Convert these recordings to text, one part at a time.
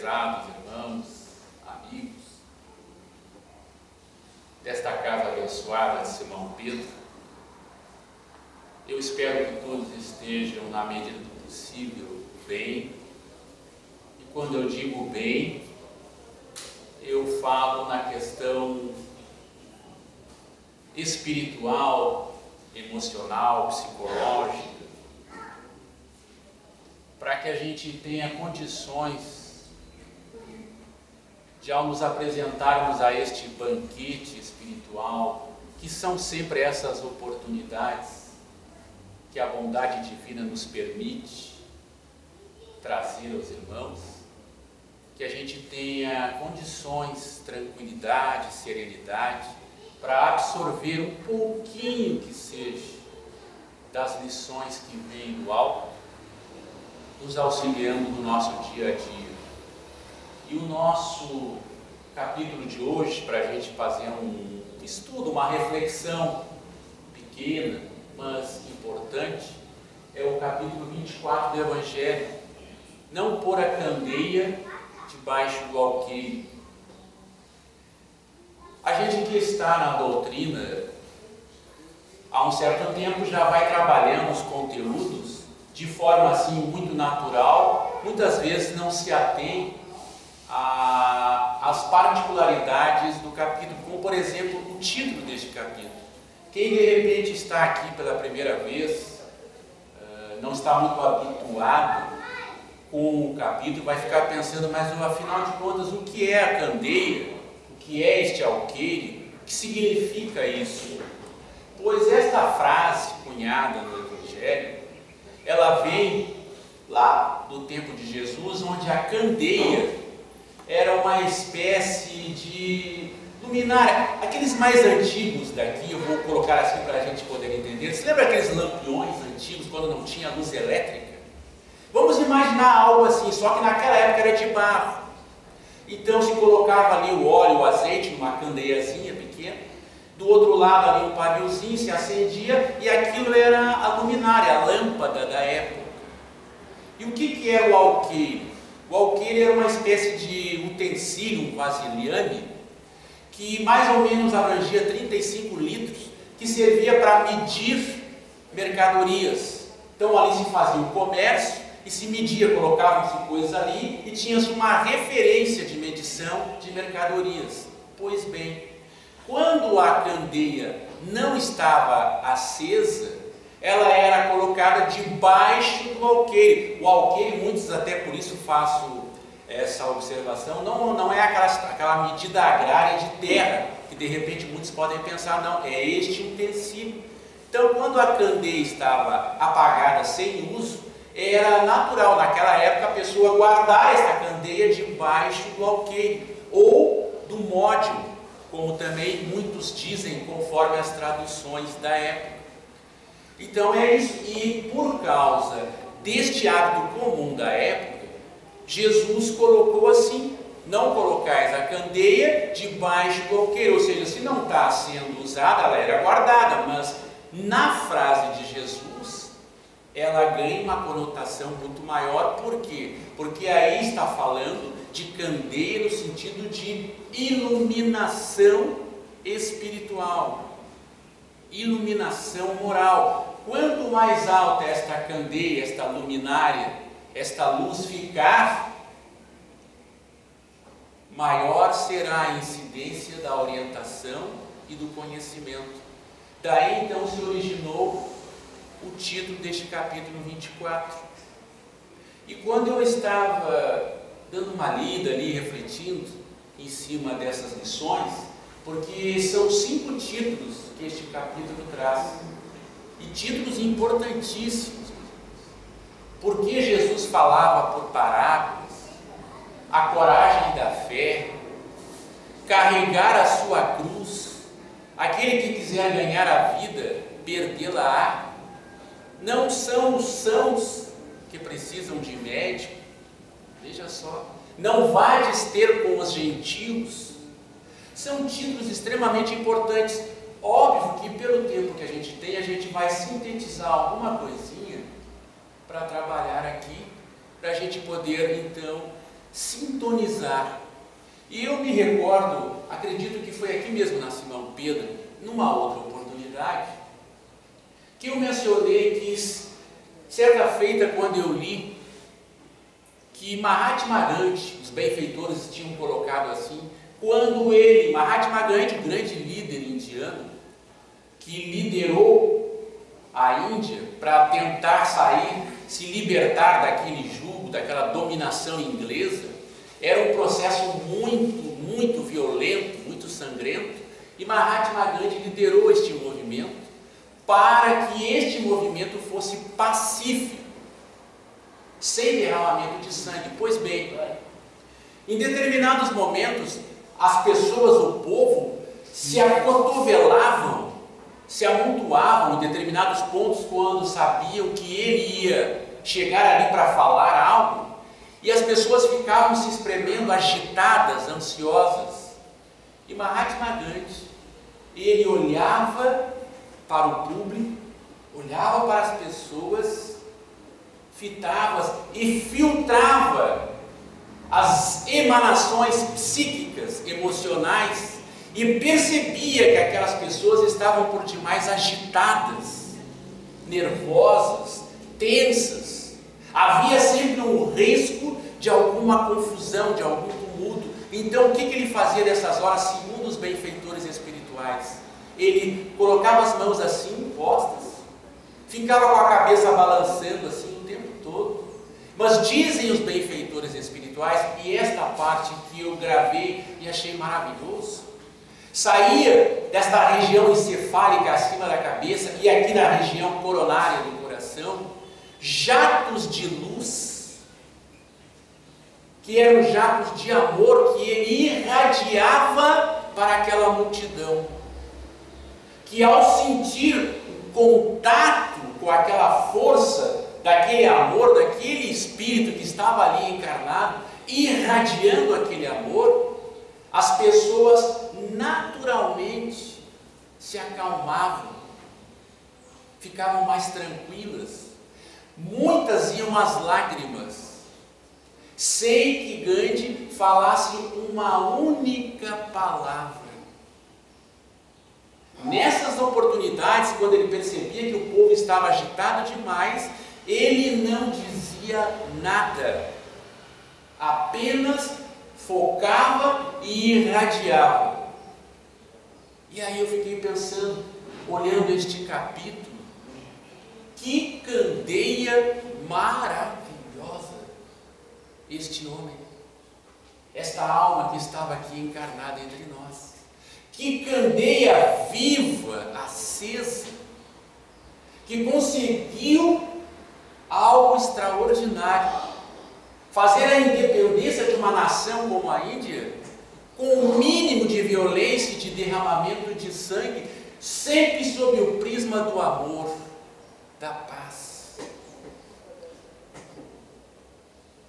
prezados irmãos, amigos desta casa abençoada de Simão Pedro, eu espero que todos estejam, na medida do possível, bem. E quando eu digo bem, eu falo na questão espiritual, emocional, psicológica, para que a gente tenha condições de, ao nos apresentarmos a este banquete espiritual, que são sempre essas oportunidades que a bondade divina nos permite trazer aos irmãos, que a gente tenha condições, tranquilidade, serenidade, para absorver um pouquinho que seja das lições que vêm do alto, nos auxiliando no nosso dia a dia. E o nosso capítulo de hoje, para a gente fazer um estudo, uma reflexão pequena, mas importante, é o capítulo 24 do Evangelho. Não pôr a candeia debaixo do alqueire. A gente que está na doutrina há um certo tempo já vai trabalhando os conteúdos de forma assim muito natural, muitas vezes não se atém às particularidades do capítulo, como por exemplo o título deste capítulo. Quem de repente está aqui pela primeira vez, não está muito habituado com o capítulo, vai ficar pensando, mas afinal de contas, o que é a candeia? O que é este alqueire? O que significa isso? Pois esta frase cunhada no Evangelho, ela vem lá do tempo de Jesus, onde a candeia era uma espécie de luminária. Aqueles mais antigos daqui, eu vou colocar assim para a gente poder entender. Você lembra aqueles lampiões antigos, quando não tinha luz elétrica? Vamos imaginar algo assim, só que naquela época era de barro. Então se colocava ali o óleo, o azeite numa candeiazinha pequena, do outro lado ali um paviozinho, se acendia, e aquilo era a luminária, a lâmpada da época. E o que era o alqueire? O alqueire era uma espécie de utensílio, um vasilhame, que mais ou menos abrangia 35 litros, que servia para medir mercadorias. Então ali se fazia o comércio, e se media, colocavam-se coisas ali e tinha-se uma referência de medição de mercadorias. Pois bem, quando a candeia não estava acesa, ela era colocada debaixo do alqueire. O alqueire, muitos até por isso faço essa observação, não é aquela medida agrária de terra, que de repente muitos podem pensar, não, é este utensílio. Então quando a candeia estava apagada, sem uso, era natural, naquela época, a pessoa guardar essa candeia debaixo do alqueire, ou do módio, como também muitos dizem, conforme as traduções da época. Então é isso, e por causa deste hábito comum da época, Jesus colocou assim, não colocais a candeia debaixo do alqueire, ou seja, se não está sendo usada, ela era guardada, mas na frase de Jesus, ela ganha uma conotação muito maior. Por quê? Porque aí está falando de candeia no sentido de iluminação espiritual, iluminação moral. Quanto mais alta esta candeia, esta luminária, esta luz ficar, maior será a incidência da orientação e do conhecimento. Daí então se originou o título deste capítulo 24. E quando eu estava dando uma lida ali, refletindo em cima dessas lições, porque são 5 títulos que este capítulo traz, e títulos importantíssimos, porque Jesus falava por parábolas, a coragem da fé, carregar a sua cruz, aquele que quiser ganhar a vida, perdê-la-á. Não são os sãos que precisam de médico, veja só, não vades ter com os gentios. São títulos extremamente importantes. Óbvio que pelo tempo que a gente tem, a gente vai sintetizar alguma coisinha para trabalhar aqui, para a gente poder então sintonizar. E eu me recordo, acredito que foi aqui mesmo na Simão Pedro, numa outra oportunidade, que eu mencionei que, certa feita, quando eu li, que Mahatma Gandhi, os benfeitores tinham colocado assim, quando ele, Mahatma Gandhi, o grande líder indiano, que liderou a Índia para tentar sair, se libertar daquele jugo, daquela dominação inglesa, era um processo muito violento, muito sangrento, e Mahatma Gandhi liderou este movimento para que este movimento fosse pacífico, sem derramamento de sangue. Pois bem, em determinados momentos, as pessoas, o povo, se acotovelavam, se amontoavam em determinados pontos quando sabiam que ele ia chegar ali para falar algo, e as pessoas ficavam se espremendo, agitadas, ansiosas. E Mahatma Gandhi, ele olhava para o público, olhava para as pessoas, fitava e filtrava as emanações psíquicas, emocionais, e percebia que aquelas pessoas estavam por demais agitadas, nervosas, tensas. Havia sempre um risco de alguma confusão, de algum tumulto. Então o que ele fazia nessas horas, segundo os benfeitores espirituais? Ele colocava as mãos assim, postas, ficava com a cabeça balançando assim o tempo todo. Mas dizem os benfeitores espirituais, e esta parte que eu gravei e achei maravilhoso, saía desta região encefálica acima da cabeça e aqui na região coronária do coração, jatos de luz, que eram jatos de amor que ele irradiava para aquela multidão, que ao sentir o contato com aquela força, daquele amor, daquele espírito que estava ali encarnado, irradiando aquele amor, as pessoas naturalmente se acalmavam, ficavam mais tranquilas, muitas iam às lágrimas, sem que Gandhi falasse uma única palavra. Nessas oportunidades, quando ele percebia que o povo estava agitado demais, ele não dizia nada, apenas focava e irradiava. E aí eu fiquei pensando, olhando este capítulo, que candeia maravilhosa este homem, esta alma que estava aqui encarnada entre nós. Que candeia viva, acesa, que conseguiu algo extraordinário, fazer a independência de uma nação como a Índia, com o mínimo de violência e de derramamento de sangue, sempre sob o prisma do amor, da paz.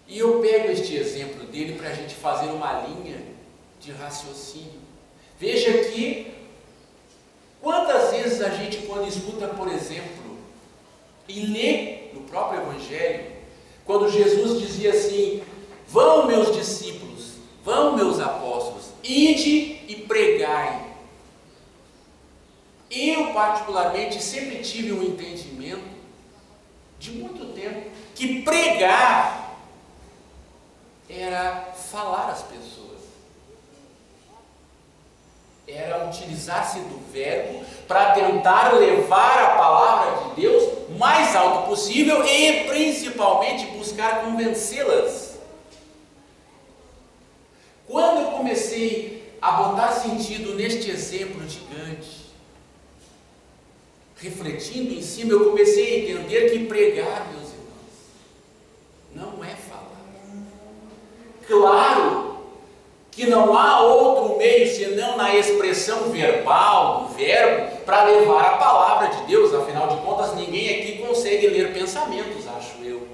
E eu pego este exemplo dele para a gente fazer uma linha de raciocínio. Veja que, quantas vezes a gente, quando escuta, por exemplo, e lê no próprio Evangelho, quando Jesus dizia assim: vão meus discípulos, vão meus apóstolos, ide e pregai. Eu particularmente sempre tive um entendimento, de muito tempo, que pregar era falar às pessoas. Era utilizar-se do verbo para tentar levar a palavra de Deus o mais alto possível e principalmente buscar convencê-las. Quando eu comecei a botar sentido neste exemplo de Gandhi, refletindo em cima, eu comecei a entender que pregar, meus irmãos, não é falar. Claro que não há outro meio senão na expressão verbal, do verbo, para levar a palavra de Deus. Afinal de contas, ninguém aqui consegue ler pensamentos, acho eu.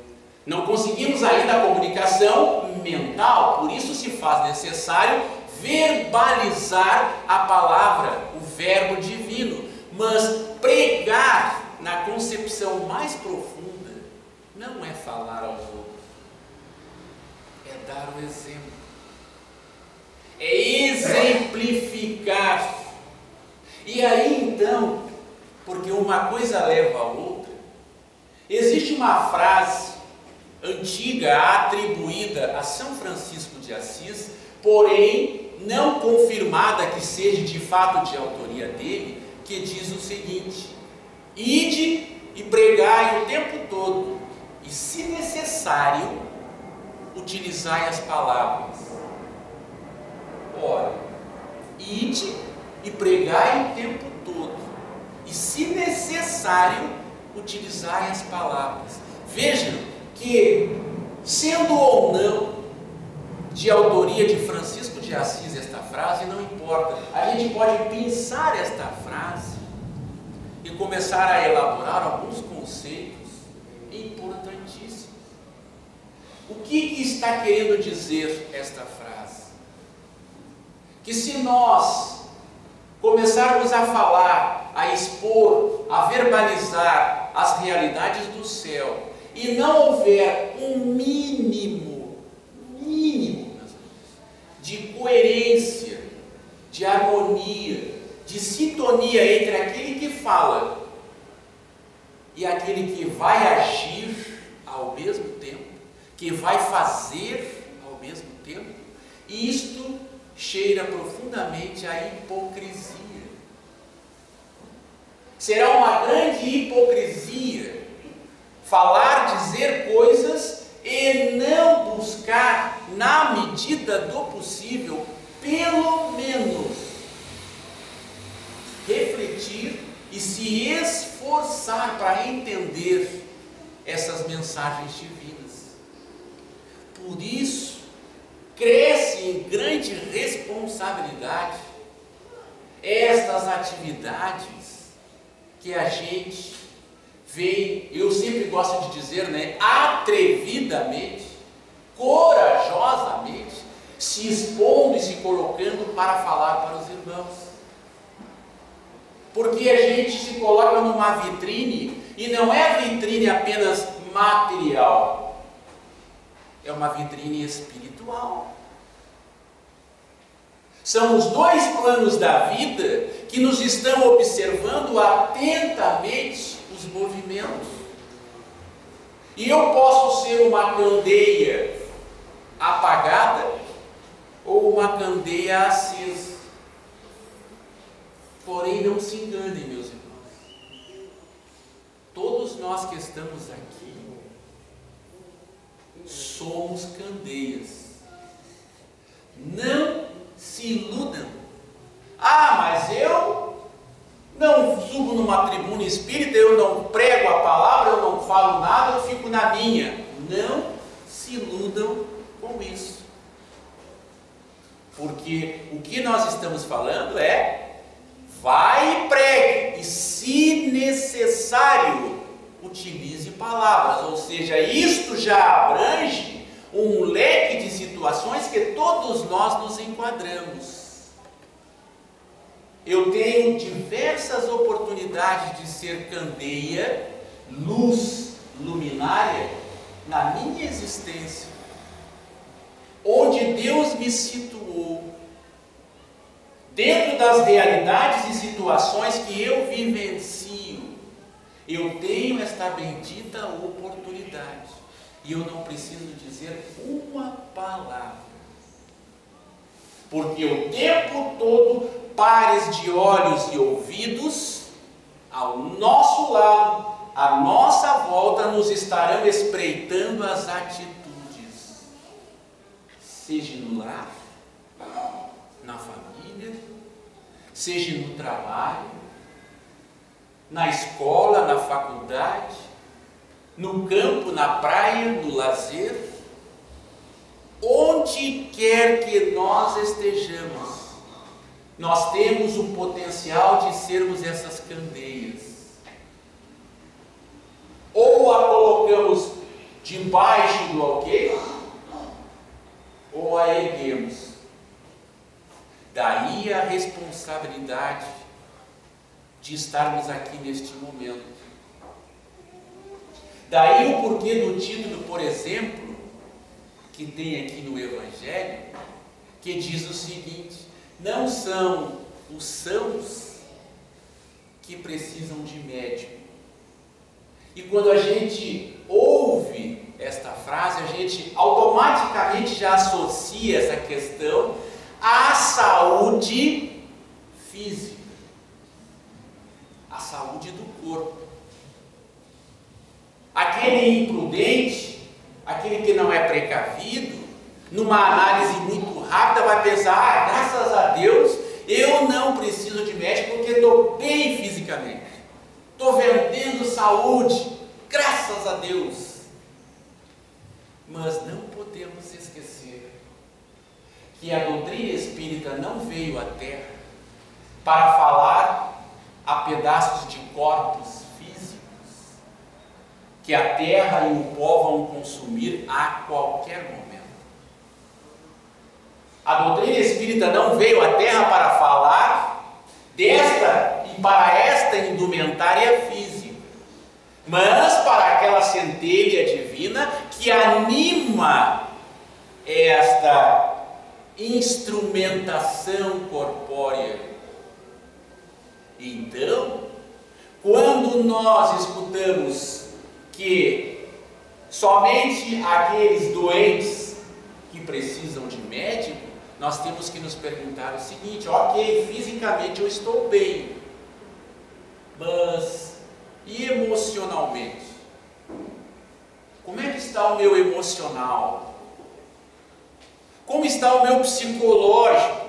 Não conseguimos ainda a comunicação mental, por isso se faz necessário verbalizar a palavra, o verbo divino. Mas pregar, na concepção mais profunda, não é falar aos outros, é dar o exemplo. É exemplificar. E aí então, porque uma coisa leva a outra, existe uma frase antiga atribuída a São Francisco de Assis, porém não confirmada que seja de fato de autoria dele, que diz o seguinte: ide e pregai o tempo todo, e se necessário, utilizai as palavras. Ora, ide e pregai o tempo todo, e se necessário, utilizai as palavras. Vejam que, sendo ou não de autoria de Francisco de Assis esta frase, não importa. A gente pode pensar esta frase e começar a elaborar alguns conceitos importantíssimos. O que está querendo dizer esta frase? Que se nós começarmos a falar, a expor, a verbalizar as realidades do céu, e não houver um mínimo de coerência, de harmonia, de sintonia entre aquele que fala e aquele que vai agir ao mesmo tempo, que vai fazer ao mesmo tempo, isto cheira profundamente a hipocrisia. Será uma grande hipocrisia falar, dizer coisas e não buscar, na medida do possível, pelo menos refletir e se esforçar para entender essas mensagens divinas. Por isso, cresce em grande responsabilidade estas atividades que a gente vem, eu sempre gosto de dizer, atrevidamente, corajosamente, se expondo e se colocando para falar para os irmãos. Porque a gente se coloca numa vitrine, e não é vitrine apenas material, é uma vitrine espiritual. São os dois planos da vida que nos estão observando atentamente os movimentos. E eu posso ser uma candeia apagada ou uma candeia acesa. Porém, não se enganem, meus irmãos. Todos nós que estamos aqui somos candeias. Não se iludam. Mas eu não subo numa tribuna espírita, eu não prego a palavra, eu não falo nada, eu fico na minha. Não se iludam com isso. Porque o que nós estamos falando é: vai e pregue, e se necessário, utilize palavras. Ou seja, isto já abrange um leque de situações que todos nós nos enquadramos. Eu tenho diversas oportunidades de ser candeia, luz, luminária, na minha existência, onde Deus me situou, dentro das realidades e situações que eu vivencio. Eu tenho esta bendita oportunidade, e eu não preciso dizer uma palavra, porque o tempo todo, pares de olhos e ouvidos ao nosso lado, à nossa volta, nos estarão espreitando as atitudes, seja no lar, na família, seja no trabalho, na escola, na faculdade, no campo, na praia, no lazer, onde quer que nós estejamos, nós temos o potencial de sermos essas candeias. Ou a colocamos debaixo do alqueire, ou a erguemos. Daí a responsabilidade de estarmos aqui neste momento. Daí o porquê do título, por exemplo, que tem aqui no Evangelho, que diz o seguinte: não são os sãos que precisam de médico. E quando a gente ouve esta frase, a gente automaticamente já associa essa questão à saúde física, à saúde do corpo. Aquele imprudente, aquele que não é precavido, numa análise muito rápida vai pensar: graças a Deus eu não preciso de médico porque estou bem fisicamente, estou vendendo saúde, graças a Deus. Mas não podemos esquecer que a doutrina espírita não veio à Terra para falar a pedaços de corpos físicos que a terra e o pó vão consumir a qualquer momento. A doutrina espírita não veio à Terra para falar desta e para esta indumentária física, mas para aquela centelha divina que anima esta instrumentação corpórea. Então, quando nós escutamos que somente aqueles doentes que precisam de médico, nós temos que nos perguntar o seguinte: ok, fisicamente eu estou bem, mas e emocionalmente? Como é que está o meu emocional? Como está o meu psicológico?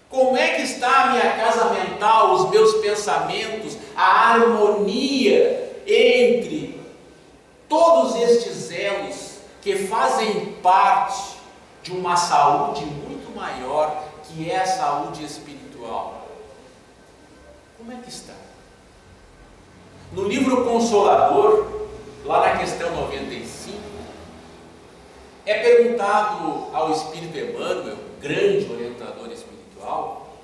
Como é que está a minha casa mental, os meus pensamentos, a harmonia entre todos estes elos que fazem parte de uma saúde muito maior, que é a saúde espiritual? Como é que está? No livro Consolador, lá na questão 95, é perguntado ao Espírito Emmanuel, grande orientador espiritual,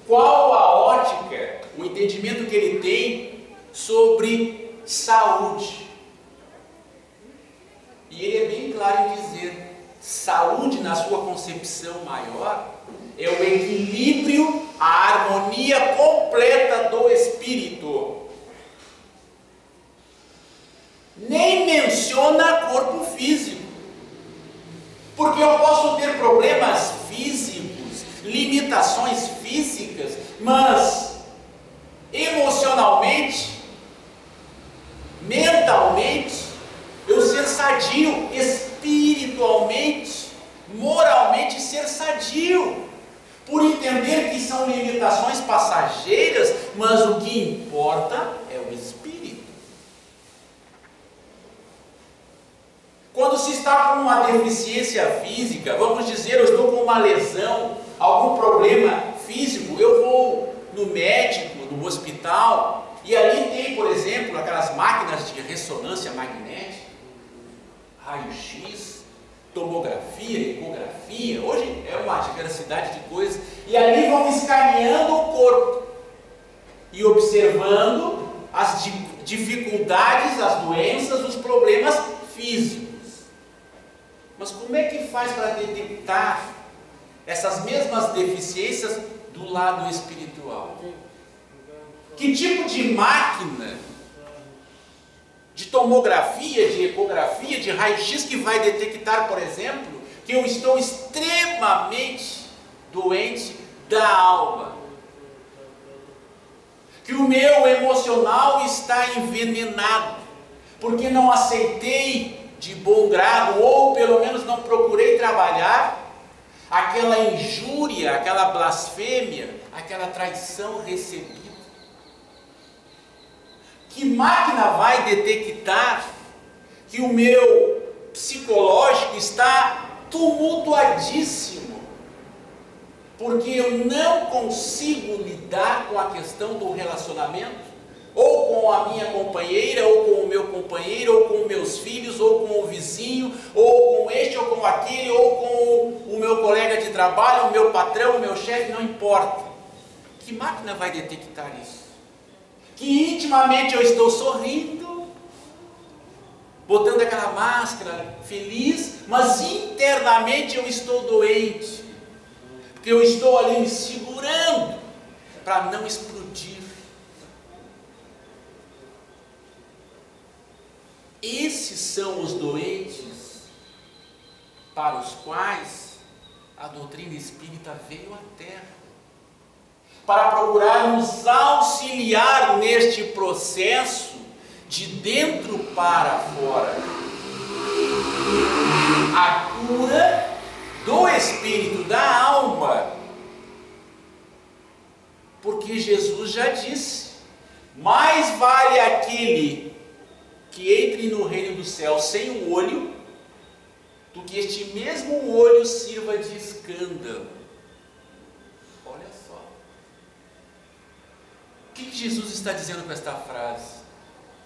qual a ótica, o entendimento que ele tem sobre saúde. E ele é bem claro em dizer: saúde, na sua concepção maior, é o equilíbrio, a harmonia completa do espírito. Nem menciona corpo físico, porque eu posso ter problemas físicos, limitações físicas, mas emocionalmente, mentalmente, eu ser sadio, espiritualmente, moralmente ser sadio, por entender que são limitações passageiras, mas o que importa é o espírito. Quando se está com uma deficiência física, vamos dizer, eu estou com uma lesão, algum problema físico, eu vou no médico, no hospital, e ali tem, por exemplo, aquelas máquinas de ressonância magnética, raio-x, tomografia, ecografia, hoje é uma diversidade de coisas, e ali vão escaneando o corpo e observando as dificuldades, as doenças, os problemas físicos. Mas como é que faz para detectar essas mesmas deficiências do lado espiritual? Que tipo de máquina, de tomografia, de ecografia, de raio-x que vai detectar, por exemplo, que eu estou extremamente doente da alma? Que o meu emocional está envenenado, porque não aceitei de bom grado, ou pelo menos não procurei trabalhar aquela injúria, aquela blasfêmia, aquela traição recebida. Que máquina vai detectar que o meu psicológico está tumultuadíssimo, porque eu não consigo lidar com a questão do relacionamento, ou com a minha companheira, ou com o meu companheiro, ou com meus filhos, ou com o vizinho, ou com este, ou com aquele, ou com o meu colega de trabalho, o meu patrão, o meu chefe, não importa. Que máquina vai detectar isso? Que intimamente eu estou sorrindo, botando aquela máscara, feliz, mas internamente eu estou doente, porque eu estou ali me segurando para não explodir. Esses são os doentes para os quais a doutrina espírita veio à Terra, para procurar nos auxiliar neste processo de dentro para fora. A cura do espírito, da alma. Porque Jesus já disse: mais vale aquele que entre no reino do céu sem um olho, do que este mesmo olho sirva de escândalo. Olha só. O que Jesus está dizendo com esta frase?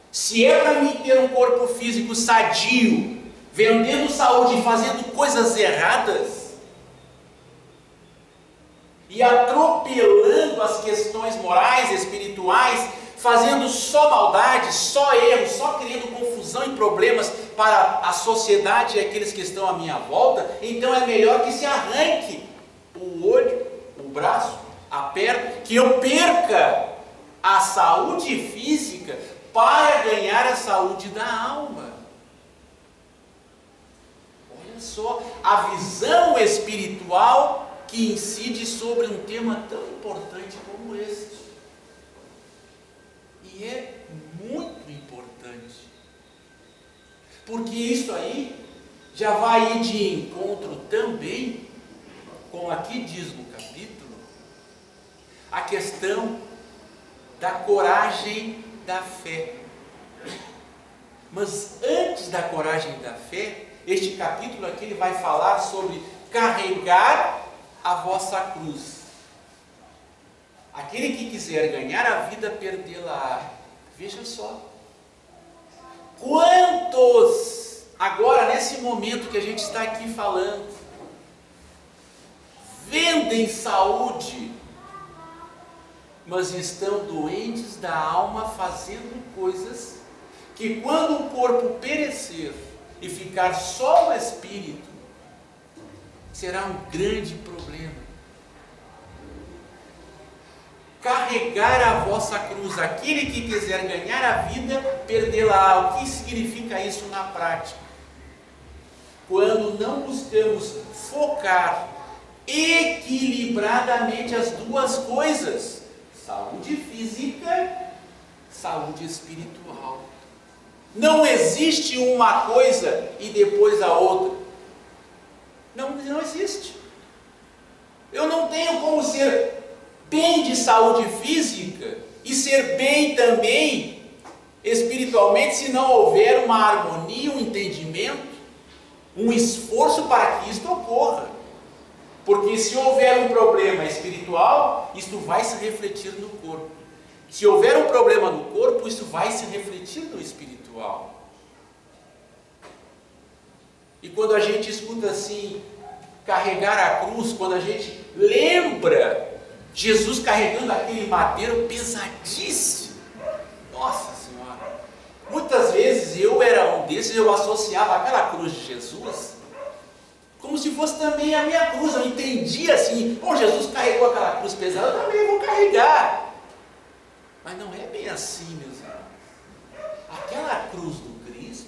Se é para mim ter um corpo físico sadio, vendendo saúde e fazendo coisas erradas, e atropelando as questões morais, espirituais, fazendo só maldade, só erro, só criando confusão e problemas para a sociedade e aqueles que estão à minha volta, então é melhor que se arranque o olho, o braço, a perna, que eu perca a saúde física para ganhar a saúde da alma. Olha só a visão espiritual que incide sobre um tema tão importante como este. E é muito importante, porque isso aí já vai ir de encontro também com, aqui diz no capítulo, a questão da coragem da fé. Mas antes da coragem da fé, este capítulo aqui ele vai falar sobre carregar a vossa cruz. Aquele que quiser ganhar a vida, perdê-la. Veja só. Quantos, agora nesse momento que a gente está aqui falando, vendem saúde, mas estão doentes da alma, fazendo coisas que, quando o corpo perecer e ficar só o espírito, será um grande problema. Carregar a vossa cruz. Aquele que quiser ganhar a vida, perdê-la. O que significa isso na prática? Quando não buscamos focar equilibradamente as duas coisas, saúde física, saúde espiritual. Não existe uma coisa e depois a outra. Não existe. Eu não tenho como ser bem de saúde física e ser bem também espiritualmente se não houver uma harmonia, um entendimento, um esforço para que isto ocorra. Porque se houver um problema espiritual, isto vai se refletir no corpo. Se houver um problema no corpo, isso vai se refletir no espiritual. E quando a gente escuta assim, carregar a cruz, quando a gente lembra Jesus carregando aquele madeiro pesadíssimo, nossa Senhora, muitas vezes eu era um desses, eu associava aquela cruz de Jesus como se fosse também a minha cruz. Eu entendia assim, bom, Jesus carregou aquela cruz pesada, eu também vou carregar. Mas não é bem assim, meus irmãos. Aquela cruz do Cristo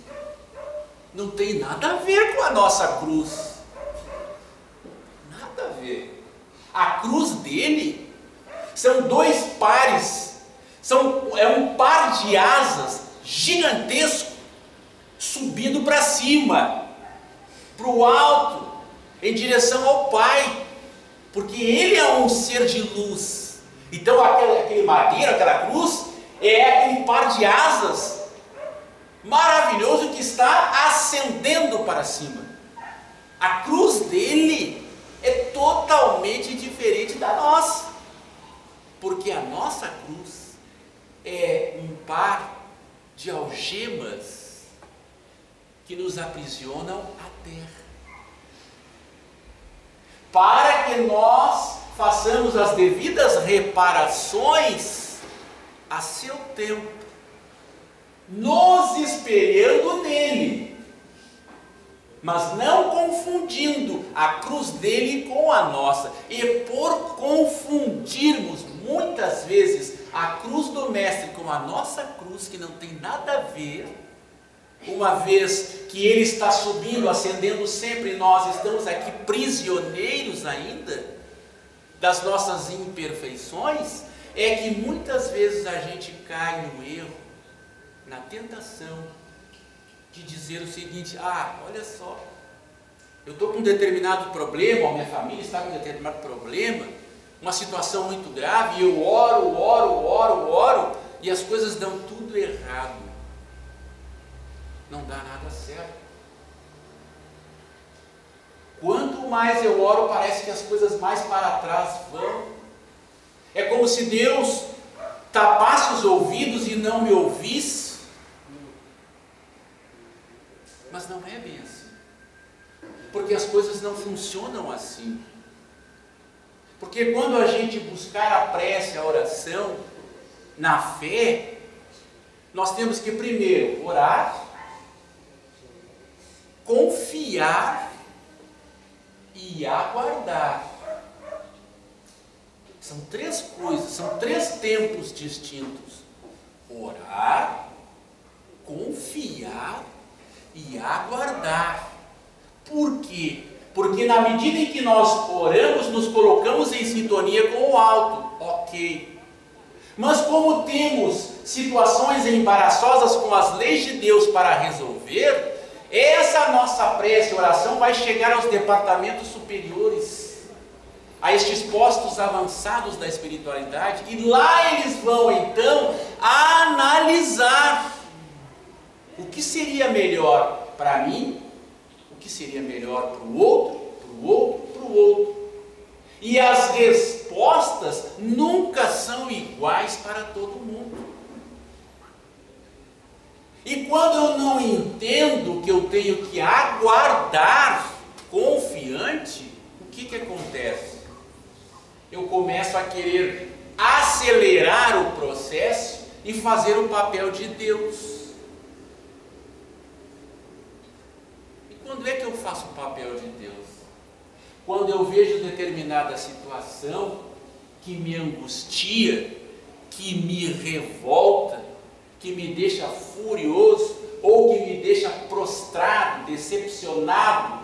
não tem nada a ver com a nossa cruz. Nada a ver. A cruz dele são dois pares, é um par de asas gigantesco, subindo para cima, para o alto, em direção ao Pai, porque ele é um ser de luz. Então aquele madeiro, aquela cruz, é aquele par de asas maravilhoso que está ascendendo para cima. A cruz dele é totalmente diferente da nossa, porque a nossa cruz é um par de algemas que nos aprisionam à terra, para que nós façamos as devidas reparações a seu tempo. nos espelhando nele, mas não confundindo a cruz dele com a nossa. E por confundirmos muitas vezes a cruz do Mestre com a nossa cruz, que não tem nada a ver, uma vez que ele está subindo, ascendendo sempre, nós estamos aqui prisioneiros ainda das nossas imperfeições, é que muitas vezes a gente cai no erro, na tentação de dizer o seguinte: olha só, eu estou com um determinado problema, a minha família está com um determinado problema, uma situação muito grave, e eu oro, e as coisas dão tudo errado, não dá nada certo. Quanto mais eu oro, parece que as coisas mais para trás vão. É como se Deus tapasse os ouvidos e não me ouvisse. Mas não é bem assim. Porque as coisas não funcionam assim. Porque quando a gente buscar a prece, a oração, na fé, nós temos que primeiro orar, confiar e aguardar. São três coisas, são três tempos distintos: orar, confiar e aguardar. Por quê? Porque na medida em que nós oramos, nos colocamos em sintonia com o alto, ok. Mas como temos situações embaraçosas com as leis de Deus para resolver, essa nossa prece, oração, vai chegar aos departamentos superiores, a estes postos avançados da espiritualidade, e lá eles vão então analisar o que seria melhor para mim, o que seria melhor para o outro, para o outro, para o outro. E as respostas nunca são iguais para todo mundo. E quando eu não entendo que eu tenho que aguardar confiante, o que acontece? Eu começo a querer acelerar o processo e fazer o papel de Deus. E quando é que eu faço o papel de Deus? Quando eu vejo determinada situação que me angustia, que me revolta, que me deixa furioso, ou que me deixa prostrado, decepcionado,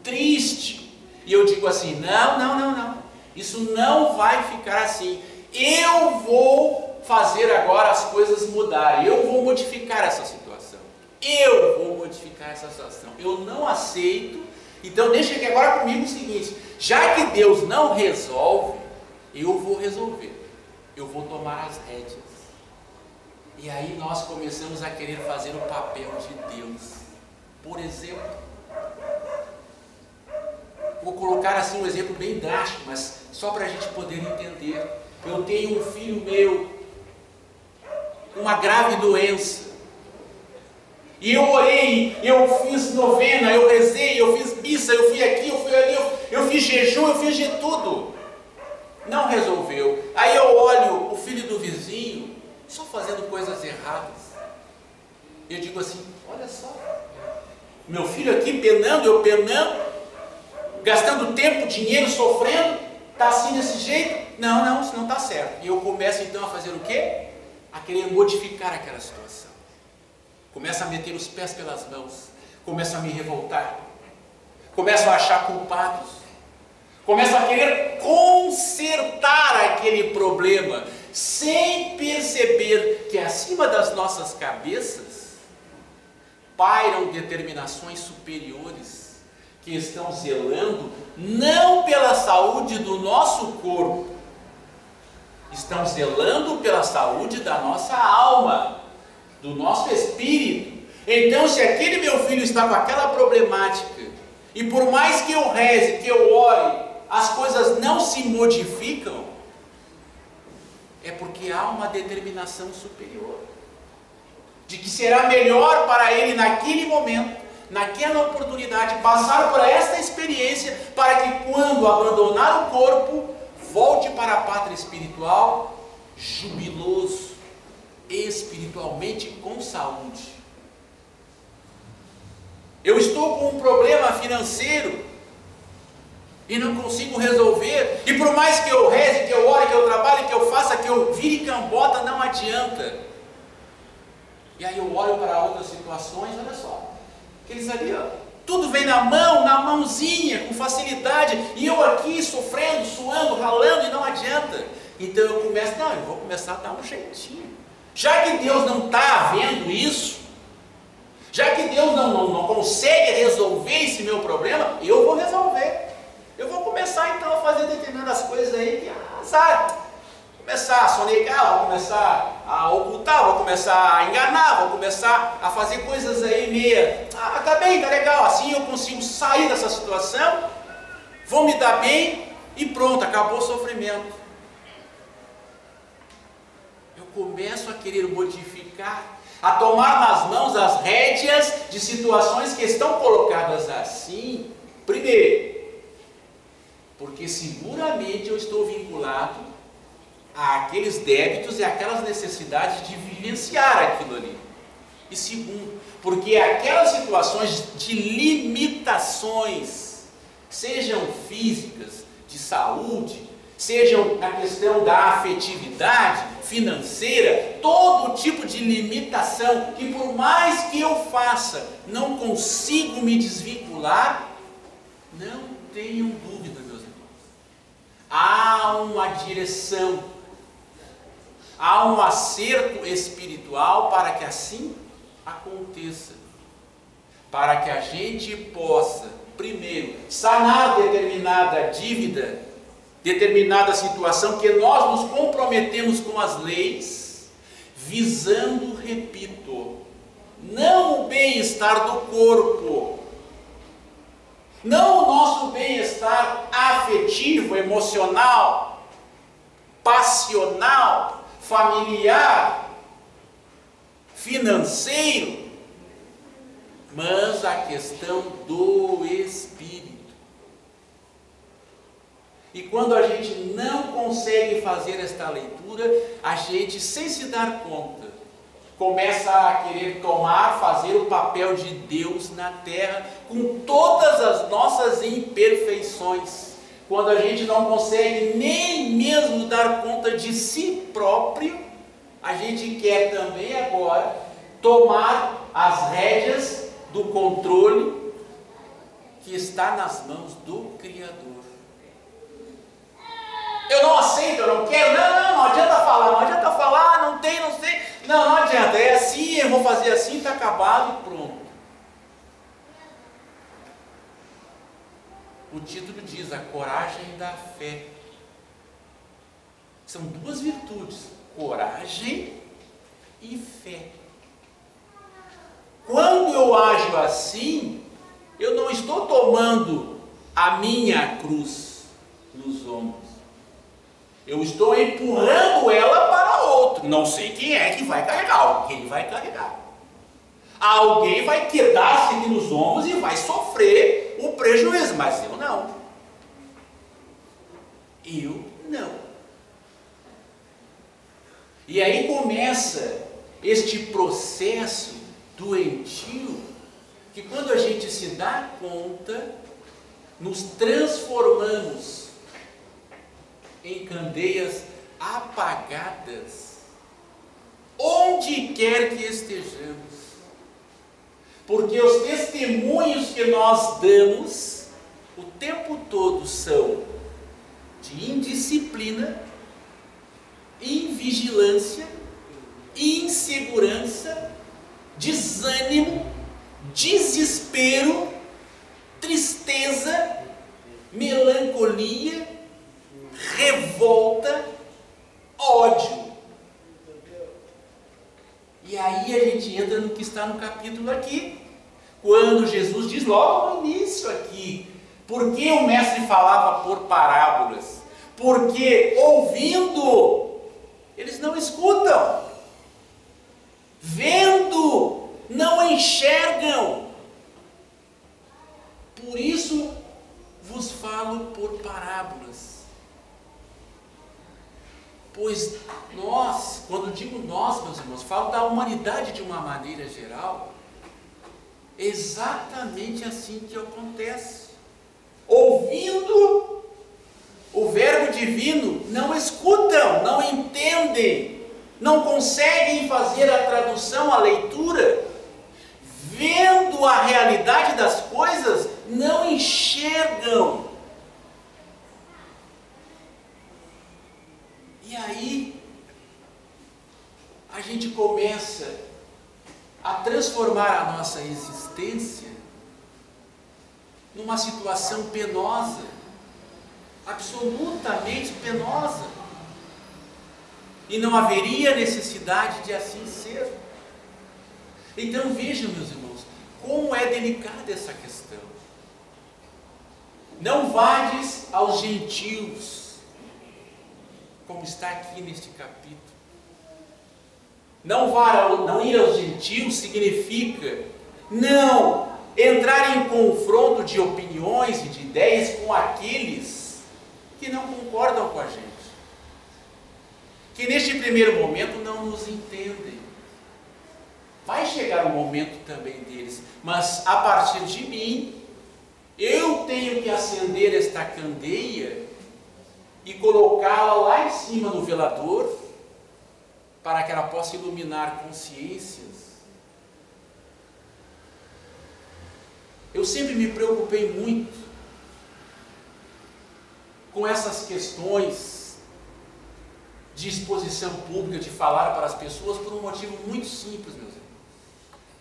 triste, e eu digo assim: não, isso não vai ficar assim, eu vou fazer agora as coisas mudarem, eu vou modificar essa situação, eu não aceito. Então deixa aqui agora comigo o seguinte: já que Deus não resolve, eu vou resolver, eu vou tomar as rédeas. E aí nós começamos a querer fazer o papel de Deus. Por exemplo, vou colocar assim um exemplo bem drástico, mas só para a gente poder entender. Eu tenho um filho meu, uma grave doença, e eu orei, eu fiz novena, eu rezei, eu fiz missa, eu fui aqui, eu fui ali, eu fiz jejum, eu fiz de tudo. Não resolveu. Aí eu olho o filho do vizinho só fazendo coisas erradas. Eu digo assim: olha só, meu filho aqui penando, eu penando, gastando tempo, dinheiro, sofrendo, está assim desse jeito? Não, isso não está certo. E eu começo então a fazer o quê? A querer modificar aquela situação. Começo a meter os pés pelas mãos, começo a me revoltar, começo a achar culpados, começo a querer consertar aquele problema, sem perceber que acima das nossas cabeças pairam determinações superiores que estão zelando não pela saúde do nosso corpo, estão zelando pela saúde da nossa alma, do nosso espírito. Então, se aquele meu filho está com aquela problemática, e por mais que eu reze, que eu ore, as coisas não se modificam, é porque há uma determinação superior, de que será melhor para ele naquele momento, naquela oportunidade, passar por esta experiência, para que quando abandonar o corpo, volte para a pátria espiritual, jubiloso, espiritualmente com saúde. Eu estou com um problema financeiro e não consigo resolver, e por mais que eu reze, que eu ore, que eu trabalhe, que eu faça, que eu vire cambota, não adianta. E aí eu olho para outras situações, olha só, aqueles ali, ó, tudo vem na mão, na mãozinha, com facilidade, e eu aqui sofrendo, suando, ralando, e não adianta. Então eu vou começar a dar um jeitinho. Já que Deus não está vendo isso, já que Deus não consegue resolver esse meu problema, eu vou resolver. Eu vou começar então a fazer determinadas coisas aí que, sabe? Vou começar a sonegar, vou começar a ocultar, vou começar a enganar, vou começar a fazer coisas aí meia. Tá bem, tá legal, assim eu consigo sair dessa situação, vou me dar bem e pronto, acabou o sofrimento. Eu começo a querer modificar, a tomar nas mãos as rédeas de situações que estão colocadas assim. Primeiro, porque seguramente eu estou vinculado àqueles débitos e àquelas necessidades de vivenciar aquilo ali. E segundo, porque aquelas situações de limitações, sejam físicas, de saúde, sejam na questão da afetividade, financeira, todo tipo de limitação, que por mais que eu faça, não consigo me desvincular, não tenham dúvida, meus irmãos. Há uma direção, há um acerto espiritual para que assim aconteça. Para que a gente possa, primeiro, sanar determinada dívida, determinada situação que nós nos comprometemos com as leis, visando, repito, não o bem-estar do corpo, não o nosso bem-estar afetivo, emocional, passional, familiar, financeiro, mas a questão do espírito. E quando a gente não consegue fazer esta leitura, a gente, sem se dar conta, começa a querer fazer o papel de Deus na terra, com todas as nossas imperfeições. Quando a gente não consegue nem mesmo dar conta de si próprio, a gente quer também agora tomar as rédeas do controle que está nas mãos do Criador. Eu não aceito, eu não quero, não adianta falar, não sei, não adianta, é assim, eu vou fazer assim, está acabado e pronto. O título diz, a coragem da fé. São duas virtudes, coragem e fé. Quando eu ajo assim, eu não estou tomando a minha cruz nos ombros. Eu estou empurrando ela para outro. Não sei quem é que vai carregar. Alguém vai carregar. Alguém vai quedar-se aqui nos ombros e vai sofrer o prejuízo. Mas eu não. Eu não. E aí começa este processo doentio, que quando a gente se dá conta, nos transformamos em candeias apagadas, onde quer que estejamos, porque os testemunhos que nós damos o tempo todo são de indisciplina, invigilância, insegurança, desânimo, desespero, tristeza, melancolia, revolta, ódio. E aí a gente entra no que está no capítulo aqui, quando Jesus diz logo no início aqui, por que o mestre falava por parábolas? Porque ouvindo, eles não escutam, vendo, não enxergam. Por isso vos falo por parábolas. Pois nós, quando digo nós, meus irmãos, falo da humanidade de uma maneira geral, é exatamente assim que acontece. Ouvindo o verbo divino, não escutam, não entendem, não conseguem fazer a tradução, a leitura, vendo a realidade das coisas, não enxergam. E aí, a gente começa a transformar a nossa existência numa situação penosa, absolutamente penosa. E não haveria necessidade de assim ser. Então vejam, meus irmãos, como é delicada essa questão. Não vades aos gentios, como está aqui neste capítulo. Não ir aos gentios significa não entrar em confronto de opiniões e de ideias com aqueles que não concordam com a gente, que neste primeiro momento não nos entendem. Vai chegar o momento também deles, mas a partir de mim, eu tenho que acender esta candeia e colocá-la lá em cima no velador, para que ela possa iluminar consciências. Eu sempre me preocupei muito com essas questões de exposição pública, de falar para as pessoas, por um motivo muito simples, meus irmãos.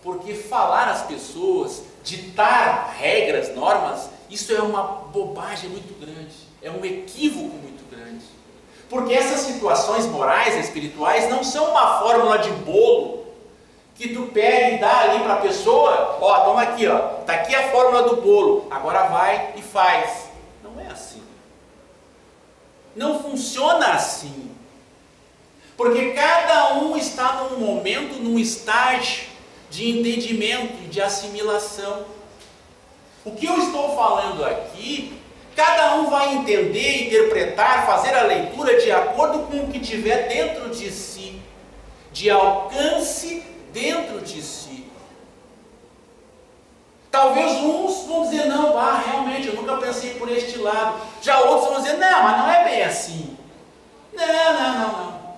Porque falar às pessoas, ditar regras, normas, isso é uma bobagem muito grande, é um equívoco muito grande. Porque essas situações morais e espirituais não são uma fórmula de bolo que tu pega e dá ali para a pessoa, ó, toma aqui, ó, tá aqui a fórmula do bolo, agora vai e faz. Não é assim. Não funciona assim. Porque cada um está num momento, num estágio de entendimento e de assimilação. O que eu estou falando aqui, cada um vai entender, interpretar, fazer a leitura de acordo com o que tiver dentro de si, de alcance dentro de si. Talvez uns vão dizer, não, realmente, eu nunca pensei por este lado. Já outros vão dizer, não, mas não é bem assim. Não.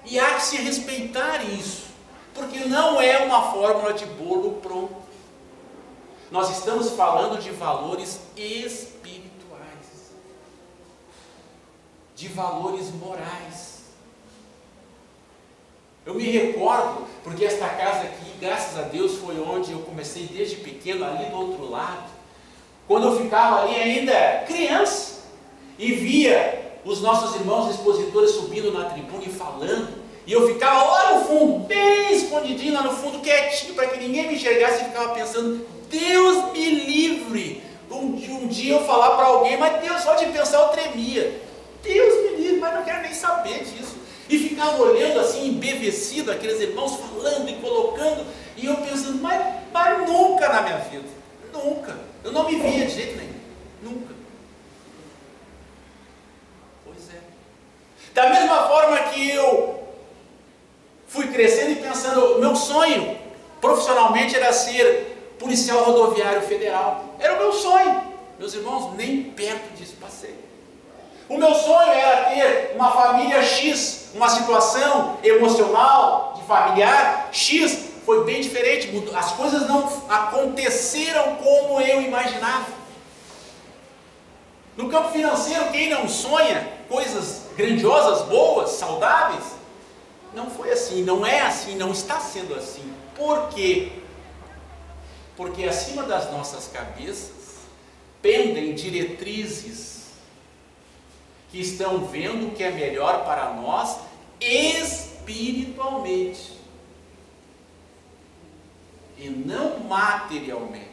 E há que se respeitar isso, porque não é uma fórmula de bolo pronto. Nós estamos falando de valores espirituais, de valores morais. Eu me recordo, porque esta casa aqui, graças a Deus, foi onde eu comecei desde pequeno, ali do outro lado. Quando eu ficava ali ainda criança, e via os nossos irmãos expositores subindo na tribuna e falando, e eu ficava lá no fundo, bem escondidinho lá no fundo, quietinho, para que ninguém me enxergasse, e ficava pensando, Deus me livre, um dia eu falar para alguém, mas Deus, só de pensar eu tremia, Deus me livre, mas não quero nem saber disso, e ficava olhando assim, embevecido, aqueles irmãos falando e colocando, e eu pensando, mas nunca na minha vida, nunca, eu não me via de jeito nenhum, nunca. Pois é. Da mesma forma que eu fui crescendo e pensando, meu sonho profissionalmente era ser policial rodoviário federal. Era o meu sonho. Meus irmãos, nem perto disso passei. O meu sonho era ter uma família X, uma situação emocional, de familiar X. Foi bem diferente, as coisas não aconteceram como eu imaginava. No campo financeiro, quem não sonha coisas grandiosas, boas, saudáveis, não foi assim, não é assim, não está sendo assim. Por quê? Porque acima das nossas cabeças pendem diretrizes que estão vendo o que é melhor para nós espiritualmente e não materialmente.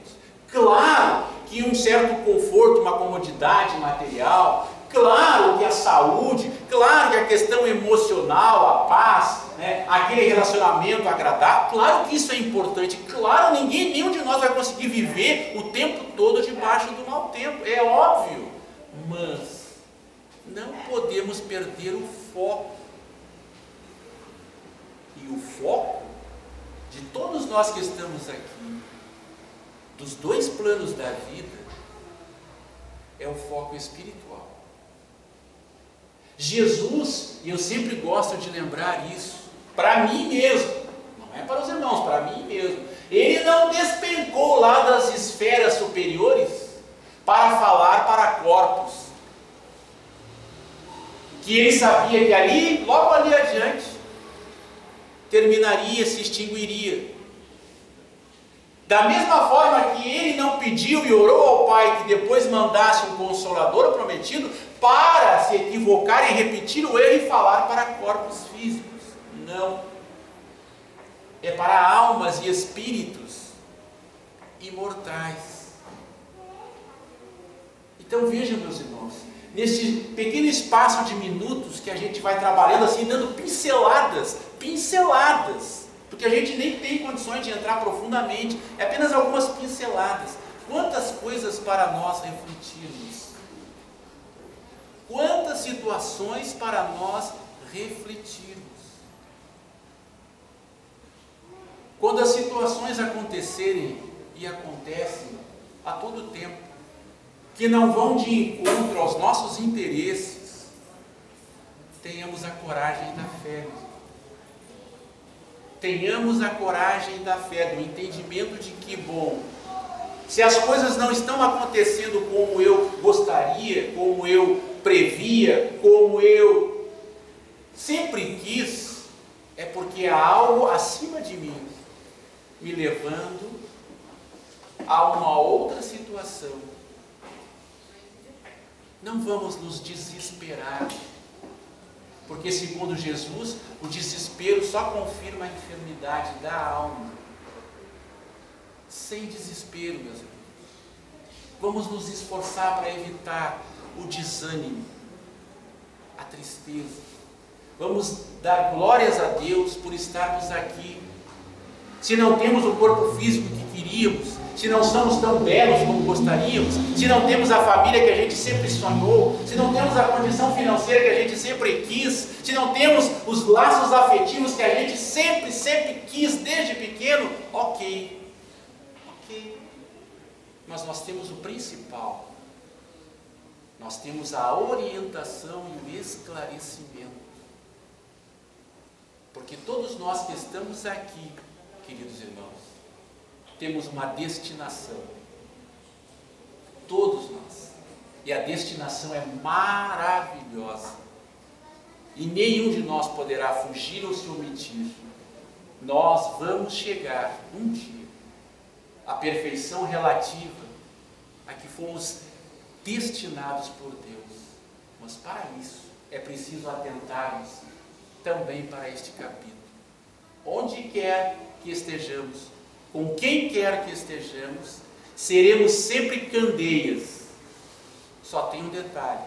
Claro que um certo conforto, uma comodidade material, claro que a saúde, claro que a questão emocional, a paz, né, aquele relacionamento agradável, claro que isso é importante, claro, nenhum de nós vai conseguir viver o tempo todo debaixo do mau tempo, é óbvio, mas não podemos perder o foco. E o foco de todos nós que estamos aqui, dos dois planos da vida, é o foco espiritual. Jesus, e eu sempre gosto de lembrar isso, para mim mesmo, não é para os irmãos, para mim mesmo, ele não despencou lá das esferas superiores para falar para corpos, que ele sabia que ali, logo ali adiante, terminaria, se extinguiria. Da mesma forma que ele não pediu e orou ao Pai que depois mandasse um Consolador prometido para se equivocar e repetir o erro e falar para corpos físicos. Não. É para almas e espíritos imortais. Então vejam, meus irmãos, nesse pequeno espaço de minutos que a gente vai trabalhando assim, dando pinceladas, porque a gente nem tem condições de entrar profundamente, é apenas algumas pinceladas. Quantas coisas para nós refletirmos, quantas situações para nós refletirmos. Quando as situações acontecerem, e acontecem a todo tempo, que não vão de encontro aos nossos interesses, tenhamos a coragem da fé. Tenhamos a coragem da fé, do entendimento de que, bom, se as coisas não estão acontecendo como eu gostaria, como eu previa, como eu sempre quis, é porque há algo acima de mim, me levando a uma outra situação. Não vamos nos desesperar, porque segundo Jesus, o desespero só confirma a enfermidade da alma. Sem desespero, meus irmãos. Vamos nos esforçar para evitar o desânimo, a tristeza. Vamos dar glórias a Deus por estarmos aqui. Se não temos o corpo físico que queríamos, se não somos tão belos como gostaríamos, se não temos a família que a gente sempre sonhou, se não temos a condição financeira que a gente sempre quis, se não temos os laços afetivos que a gente sempre quis desde pequeno, ok. Mas nós temos o principal, nós temos a orientação e o esclarecimento. Porque todos nós que estamos aqui, queridos irmãos, temos uma destinação, todos nós, e a destinação é maravilhosa, e nenhum de nós poderá fugir ou se omitir. Nós vamos chegar um dia à perfeição relativa a que fomos destinados por Deus, mas para isso é preciso atentarmos também para este capítulo. Onde quer que estejamos, com quem quer que estejamos, seremos sempre candeias. Só tem um detalhe: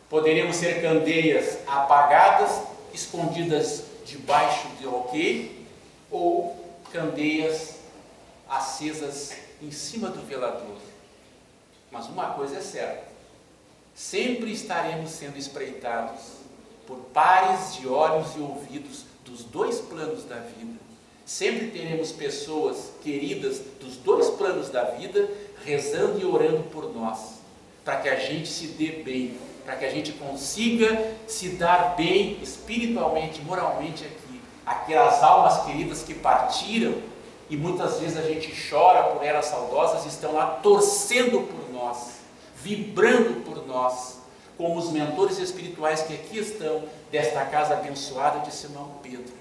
poderemos ser candeias apagadas, escondidas debaixo de ok, ou candeias acesas em cima do velador. Mas uma coisa é certa: sempre estaremos sendo espreitados por pares de olhos e ouvidos dos dois planos da vida. Sempre teremos pessoas queridas dos dois planos da vida rezando e orando por nós, para que a gente se dê bem, para que a gente consiga se dar bem espiritualmente, moralmente aqui. Aquelas almas queridas que partiram e muitas vezes a gente chora por elas saudosas, estão lá torcendo por nós, vibrando por nós, como os mentores espirituais que aqui estão, desta casa abençoada de Simão Pedro.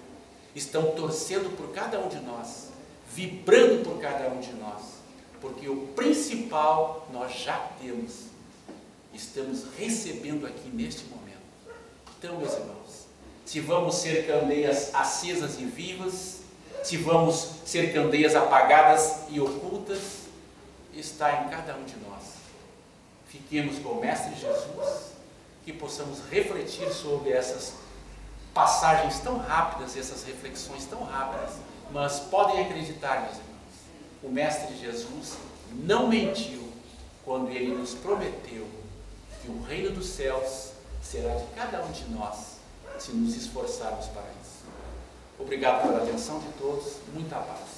Estão torcendo por cada um de nós, vibrando por cada um de nós, porque o principal nós já temos, estamos recebendo aqui neste momento. Então, meus irmãos, se vamos ser candeias acesas e vivas, se vamos ser candeias apagadas e ocultas, está em cada um de nós. Fiquemos com o Mestre Jesus, que possamos refletir sobre essas passagens tão rápidas, essas reflexões tão rápidas, mas podem acreditar, meus irmãos, o Mestre Jesus não mentiu quando ele nos prometeu que que o reino dos céus será de cada um de nós, se nos esforçarmos para isso. Obrigado pela atenção de todos, muita paz.